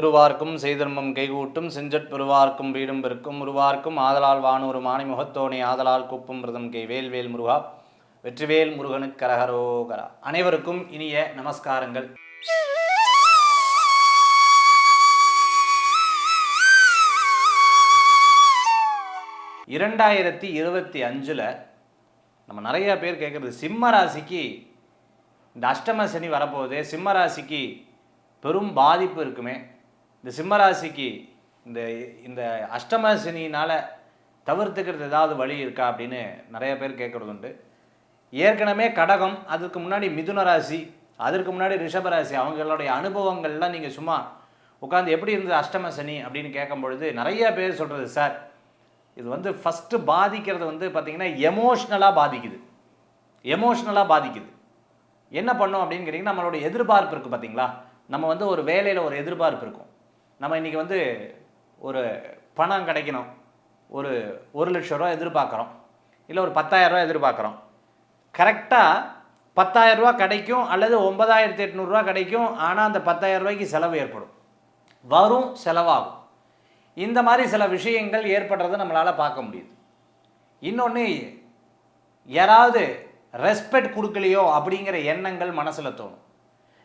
திருவார்க்கும் செய்தர்மம் கைகூட்டும் செஞ்சற் பெருவார்க்கும் வீடும் பெருக்கும் உருவார்க்கும் ஆதலால் வானூர் மாணி முகத்தோனே ஆதலால் கூப்பும் பிரதம் கை வேல்வேல் முருகா வெற்றிவேல் முருகனுக்கு கரகரோகரா. அனைவருக்கும் இனிய நமஸ்காரங்கள். இரண்டாயிரத்தி 25 நம்ம நிறைய பேர் கேட்குறது, சிம்ம ராசிக்கு இந்த அஷ்டம சனி வரப்போகுது, சிம்ம ராசிக்கு பெரும் பாதிப்பு இருக்குமே, இந்த சிம்மராசிக்கு இந்த இந்த அஷ்டம சனியினால் தவிர்த்துக்கிறது ஏதாவது வழி இருக்கா அப்படின்னு நிறைய பேர் கேட்குறது உண்டு. ஏற்கனவே கடகம், அதுக்கு முன்னாடி மிதுன ராசி, அதற்கு முன்னாடி ரிஷபராசி, அவங்களுடைய அனுபவங்கள்லாம் நீங்கள் சும்மா உட்காந்து எப்படி இருந்தது அஷ்டம சனி அப்படின்னு கேட்கும் பொழுது நிறைய பேர் சொல்கிறது, சார் இது ஃபஸ்ட்டு பாதிக்கிறது பார்த்திங்கன்னா எமோஷ்னலாக பாதிக்குது. என்ன பண்ணோம் அப்படின்னு கேட்டிங்கன்னா, நம்மளுடைய எதிர்பார்ப்பு இருக்குது பார்த்தீங்களா. நம்ம ஒரு வேலையில் ஒரு எதிர்பார்ப்பு இருக்கும். நம்ம இன்றைக்கி ஒரு பணம் கிடைக்கணும், ஒரு 1,00,000 ரூபா எதிர்பார்க்குறோம், இல்லை ஒரு 10,000 ரூபா எதிர்பார்க்குறோம். கரெக்டாக 10,000 ரூபா கிடைக்கும் அல்லது 9,800 ரூபா கிடைக்கும். ஆனால் அந்த 10,000 ரூபாய்க்கு செலவு ஏற்படும், வரும் செலவாகும். இந்த மாதிரி சில விஷயங்கள் ஏற்படுறதை நம்மளால் பார்க்க முடியுது. இன்னொன்று, யாராவது ரெஸ்பெக்ட் கொடுக்கலையோ அப்படிங்கிற எண்ணங்கள் மனசில் தோணும்.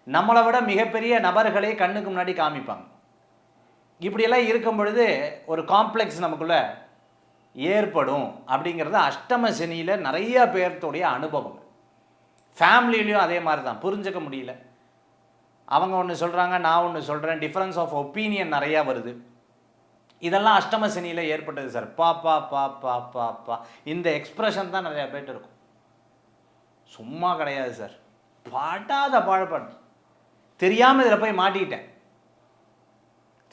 நம்மளை விட மிகப்பெரிய நபர்களே கண்ணுக்கு முன்னாடி காமிப்பாங்க. இப்படியெல்லாம் இருக்கும் பொழுது ஒரு காம்ப்ளெக்ஸ் நமக்குள்ளே ஏற்படும் அப்படிங்கிறது அஷ்டம சனியில் நிறைய பேர்த்துடைய அனுபவம். ஃபேமிலியிலையும் அதே மாதிரி தான், புரிஞ்சுக்க முடியல. அவங்க ஒன்று சொல்கிறாங்க, நான் ஒன்று சொல்கிறேன், டிஃப்ரென்ஸ் ஆஃப் ஒப்பீனியன் நிறையா வருது. இதெல்லாம் அஷ்டம சனியில் ஏற்பட்டது சார். பா பா பா பா பா பா இந்த எக்ஸ்ப்ரெஷன் தான் நிறையா பேர்ட்டு இருக்கும். சும்மா கிடையாது சார், பாட்டாத பாழ்படு, தெரியாமல் இதில் போய் மாட்டிக்கிட்டேன்,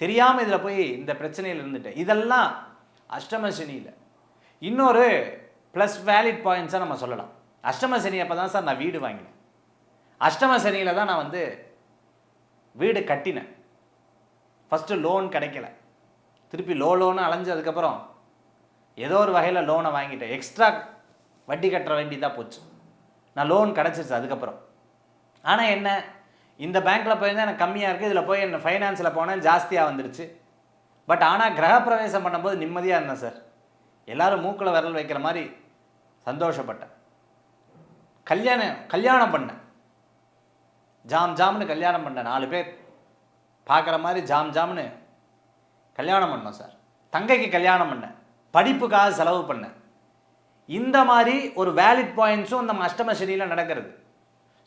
தெரியாமல் இதில் போய் இந்த பிரச்சனையில் இருந்துட்டேன். இதெல்லாம் அஷ்டம சனியில். இன்னொரு ப்ளஸ் வேலிட் பாயிண்ட்ஸாக நம்ம சொல்லலாம். அஷ்டம சனி அப்போ தான் சார் நான் வீடு வாங்கினேன், அஷ்டம சனியில் தான் நான் வீடு கட்டினேன். ஃபஸ்ட்டு லோன் கிடைக்கல, திருப்பி லோனு அலைஞ்சதுக்கப்புறம் ஏதோ ஒரு வகையில் லோனை வாங்கிட்டேன். எக்ஸ்ட்ரா வட்டி கட்டுற வேண்டியதாக போச்சு. நான் லோன் கிடச்சிருச்சு அதுக்கப்புறம். ஆனால் என்ன, இந்த பேங்க்கில் போயிருந்தால் எனக்கு கம்மியாக இருக்குது, இதில் போய் என்ன ஃபைனான்ஸில் போனேன் ஜாஸ்தியாக வந்துடுச்சு. பட் ஆனால் கிரகப்பிரவேசம் பண்ணும்போது நிம்மதியாக இருந்தேன் சார். எல்லோரும் மூக்கில் விரல் வைக்கிற மாதிரி சந்தோஷப்பட்டேன். கல்யாணம் பண்ணேன், ஜாம்னு கல்யாணம் பண்ணேன். 4 பேர் பார்க்குற மாதிரி ஜாம்னு கல்யாணம் பண்ணோம் சார். தங்கைக்கு கல்யாணம் பண்ணேன், படிப்புக்காக செலவு பண்ணேன். இந்த மாதிரி ஒரு வேலிட் பாயிண்ட்ஸும் நம்ம அஷ்டம சனியில் நடக்கிறது.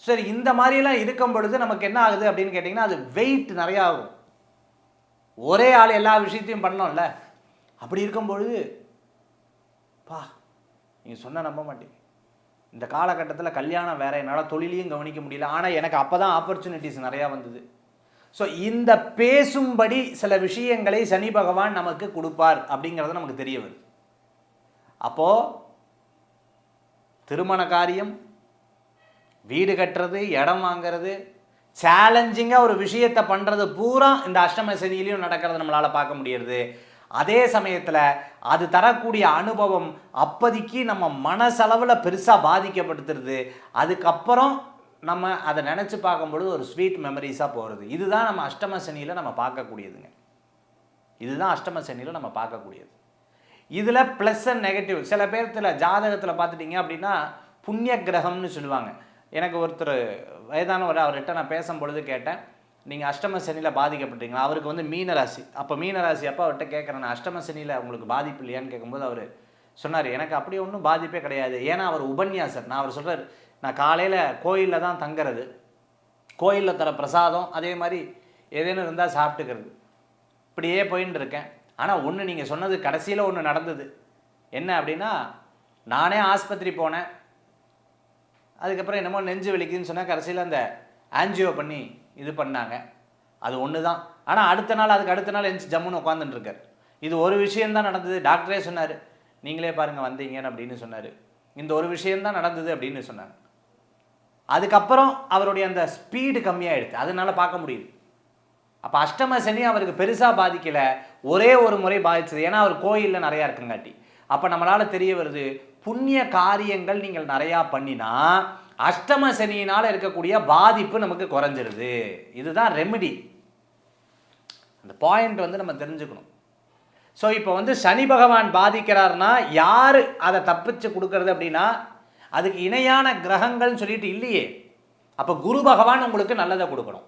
சரி, இந்த மாதிரிலாம் இருக்கும் பொழுது நமக்கு என்ன ஆகுது அப்படின்னு கேட்டிங்கன்னா, அது வெயிட் நிறையா ஆகும். ஒரே ஆள் எல்லா விஷயத்தையும் பண்ணோம்ல. அப்படி இருக்கும் பொழுது நீங்கள் சொன்னால் நம்ப மாட்டீங்க, இந்த காலகட்டத்தில் கல்யாணம் வேறு, என்னால் தொழிலையும் கவனிக்க முடியல. ஆனால் எனக்கு அப்போ தான் ஆப்பர்ச்சுனிட்டிஸ் நிறையா வந்தது. ஸோ இந்த பேசும்படி சில விஷயங்களை சனி பகவான் நமக்கு கொடுப்பார் அப்படிங்கிறது நமக்கு தெரிய வருது. அப்போது திருமண காரியம், வீடு கட்டுறது, இடம் வாங்கிறது, சேலஞ்சிங்காக ஒரு விஷயத்தை பண்ணுறது பூரா இந்த அஷ்டம சனியிலையும் நடக்கிறது நம்மளால் பார்க்க முடியுது. அதே சமயத்தில் அது தரக்கூடிய அனுபவம் அப்போதைக்கு நம்ம மனசளவில் பெருசாக பாதிக்கப்படுத்துறது. அதுக்கப்புறம் நம்ம அதை நினச்சி பார்க்கும்பொழுது ஒரு ஸ்வீட் மெமரிஸாக போகிறது. இதுதான் நம்ம அஷ்டம சனியில் நம்ம பார்க்கக்கூடியதுங்க. இதுதான் அஷ்டம சனியில் நம்ம பார்க்கக்கூடியது. இதில் ப்ளஸ் அண்ட் நெகட்டிவ். சில பேர்த்தில் ஜாதகத்தில் பார்த்துட்டிங்க அப்படின்னா புண்ணிய கிரகம்னு சொல்லுவாங்க. எனக்கு ஒருத்தர் வயதானவர், அவர்கிட்ட நான் பேசும்பொழுது கேட்டேன், நீங்கள் அஷ்டம சனியில் பாதிக்கப்பட்டீங்களா? அவருக்கு மீனராசி. அப்போ மீனராசி அப்போ அவர்கிட்ட கேட்குறேன், நான் அஷ்டம சனியில் உங்களுக்கு பாதிப்பு இல்லையான்னு கேட்கும்போது அவர் சொன்னார், எனக்கு அப்படி ஒன்றும் பாதிப்பே கிடையாது. ஏன்னா அவர் உபன்யாசர். நான் அவர் சொல்கிறார், நான் காலையில் கோயிலில் தான் தங்குறது, கோயிலில் தர பிரசாதம், அதே மாதிரி ஏதேனும் இருந்தால் சாப்பிட்டுக்கிறது, இப்படியே போயின்னு இருக்கேன். ஆனால் ஒன்று நீங்கள் சொன்னது கடைசியில் ஒன்று நடந்தது. என்ன அப்படின்னா, நானே ஆஸ்பத்திரி போனேன், அதுக்கப்புறம் என்னமோ நெஞ்சு வலிக்குதுன்னு சொன்னால் கடைசியில் அந்த ஆன்ஜியோ பண்ணி இது பண்ணாங்க. அது ஒன்று தான். ஆனால் அதுக்கு அடுத்த நாள் எஞ்சி ஜம்முன்னு உட்காந்துட்டுருக்கார். இது ஒரு விஷயந்தான் நடந்தது. டாக்டரே சொன்னார், நீங்களே பாருங்கள் வந்தீங்கன்னு அப்படின்னு சொன்னார். இந்த ஒரு விஷயந்தான் நடந்தது அப்படின்னு சொன்னாங்க. அதுக்கப்புறம் அவருடைய அந்த ஸ்பீடு கம்மியாகிடுது, அதனால் பார்க்க முடியுது. அப்போ அஷ்டம சனி அவருக்கு பெருசாக பாதிக்கலை, ஒரே ஒரு முறை பாதிச்சது. ஏன்னா அவர் கோயிலில் நிறையா இருக்குங்காட்டி. அப்போ நம்மளால் தெரிய வருது, புண்ணிய காரியங்கள் நீங்கள் நிறையா பண்ணினா அஷ்டம சனியினால் இருக்கக்கூடிய பாதிப்பு நமக்கு குறைஞ்சிருது. இதுதான் ரெமெடி. அந்த பாயிண்ட் வந்து நம்ம தெரிஞ்சுக்கணும். ஸோ இப்போ வந்து சனி பகவான் பாதிக்கிறார்னா யார் அதை தப்பிச்சு கொடுக்கறது அப்படின்னா அதுக்கு இணையான கிரகங்கள்னு சொல்லிட்டு இல்லையே. அப்போ குரு பகவான் உங்களுக்கு நல்லதை கொடுக்கணும்.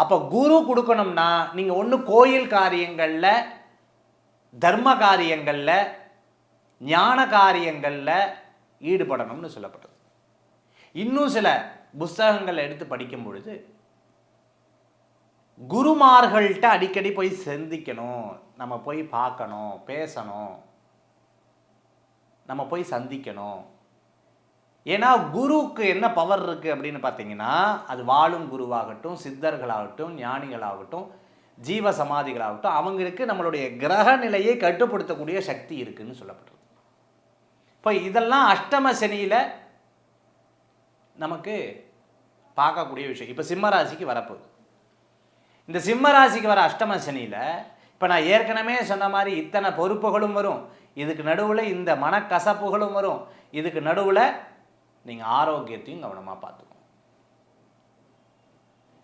அப்போ குரு கொடுக்கணும்னா நீங்கள் ஒன்று கோயில் காரியங்களில், தர்ம காரியங்களில், ஞான காரியங்களில் ஈடுபடணும்னு சொல்லப்படுது. இன்னும் சில புஸ்தகங்களை எடுத்து படிக்கும் பொழுது குருமார்கள்ட்ட அடிக்கடி போய் சந்திக்கணும், நம்ம போய் பார்க்கணும், பேசணும், நம்ம போய் சந்திக்கணும். ஏன்னா குருவுக்கு என்ன பவர் இருக்குது அப்படின்னு பார்த்தீங்கன்னா, அது வாழும் குருவாகட்டும், சித்தர்களாகட்டும், ஞானிகளாகட்டும், ஜீவ சமாதிகளாகட்டும், அவங்களுக்கு நம்மளுடைய கிரக நிலையை கட்டுப்படுத்தக்கூடிய சக்தி இருக்குன்னு சொல்லப்படுறது. இப்போ இதெல்லாம் அஷ்டம சனியில் நமக்கு பார்க்கக்கூடிய விஷயம். இப்போ சிம்மராசிக்கு வரப்போகுது. இந்த சிம்மராசிக்கு வர அஷ்டம சனியில் இப்போ நான் ஏற்கனவே சொன்ன மாதிரி இத்தனை பொறுப்புகளும் வரும், இதுக்கு நடுவில் இந்த மனக்கசப்புகளும் வரும், இதுக்கு நடுவில் நீங்கள் ஆரோக்கியத்தையும் கவனமாக பார்த்துக்கணும்.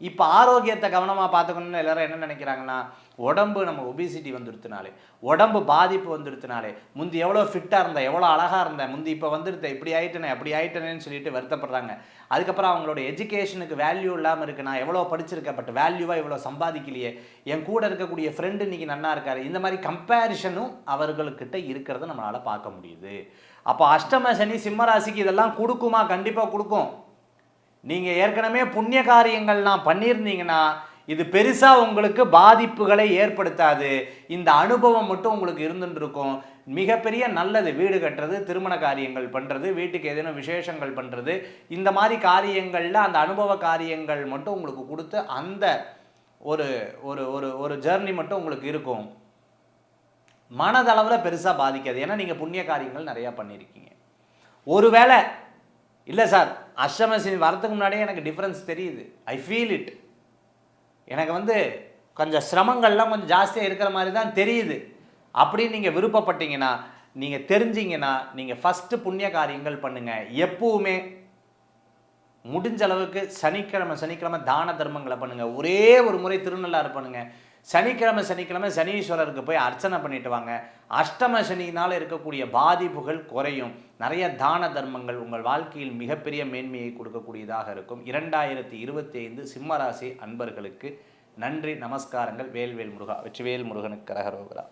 இப்போ ஆரோக்கியத்தை கவனமாக பார்த்துக்கணும்னு எல்லாரும் என்ன நினைக்கிறாங்கன்னா, உடம்பு நம்ம ஒபிசிட்டி வந்துடுத்துனாலே, உடம்பு பாதிப்பு வந்துடுத்துனாலே, முந்தி எவ்வளோ ஃபிட்டாக இருந்தேன், எவ்வளோ அழகாக இருந்தேன், முந்தி இப்போ வந்துடுத்தேன், இப்படி ஆயிட்டேனே அப்படி ஆயிட்டேனேன்னு சொல்லிட்டு வருத்தப்படுறாங்க. அதுக்கப்புறம் அவங்களோட எஜுகேஷனுக்கு வேல்யூ இல்லாமல் இருக்குது. நான் எவ்வளோ படிச்சிருக்கேன், பட் வேல்யூவாக இவ்வளோ சம்பாதிக்கலையே, என் கூட இருக்கக்கூடிய ஃப்ரெண்டு இன்றைக்கி நன்னா இருக்காரு, இந்த மாதிரி கம்பேரிஷனும் அவர்களுக்கிட்ட இருக்கிறத நம்மளால் பார்க்க முடியுது. அப்போ அஷ்டம சனி சிம்மராசிக்கு இதெல்லாம் கொடுக்குமா? கண்டிப்பாக கொடுக்கும். நீங்கள் ஏற்கனவே புண்ணிய காரியங்கள்லாம் பண்ணியிருந்தீங்கன்னா இது பெருசாக உங்களுக்கு பாதிப்புகளை ஏற்படுத்தாது. இந்த அனுபவம் மட்டும் உங்களுக்கு இருந்துட்டு இருக்கும். மிகப்பெரிய நல்லது. வீடு கட்டுறது, திருமண காரியங்கள் பண்ணுறது, வீட்டுக்கு ஏதேனும் விசேஷங்கள் பண்ணுறது, இந்த மாதிரி காரியங்களில் அந்த அனுபவ காரியங்கள் மட்டும் உங்களுக்கு கொடுத்து அந்த ஒரு ஒரு ஒரு ஒரு ஜேர்னி மட்டும் உங்களுக்கு இருக்கும். மனதளவில் பெருசாக பாதிக்காது. ஏன்னா நீங்கள் புண்ணிய காரியங்கள் நிறையா பண்ணியிருக்கீங்க. ஒருவேளை இல்லை சார், அஷ்டம சனி வரத்துக்கு முன்னாடியே எனக்கு டிஃப்ரென்ஸ் தெரியுது, ஐ ஃபீல் இட், எனக்கு வந்து கொஞ்சம் சிரமங்கள்லாம் கொஞ்சம் ஜாஸ்தியாக இருக்கிற மாதிரி தான் தெரியுது அப்படின்னு நீங்கள் விருப்பப்பட்டீங்கன்னா, நீங்கள் தெரிஞ்சிங்கன்னா நீங்கள் ஃபஸ்ட்டு புண்ணிய காரியங்கள் பண்ணுங்கள். எப்பவுமே முடிஞ்ச அளவுக்கு சனிக்கிழமை தான தர்மங்களை பண்ணுங்கள். ஒரே ஒரு முறை திருநள்ளாறு பண்ணுங்கள். சனிக்கிழமை சனீஸ்வரருக்கு போய் அர்ச்சனை பண்ணிட்டு வாங்க. அஷ்டம சனியினால் இருக்கக்கூடிய பாதிப்புகள் குறையும். நிறைய தான தர்மங்கள் உங்கள் வாழ்க்கையில் மிகப்பெரிய மேன்மையை கொடுக்கக்கூடியதாக இருக்கும். 2025 சிம்மராசி அன்பர்களுக்கு நன்றி, நமஸ்காரங்கள். வேல்வேல் முருகா. வெற்றிவேல் முருகனுக்கு கரகரோகரா.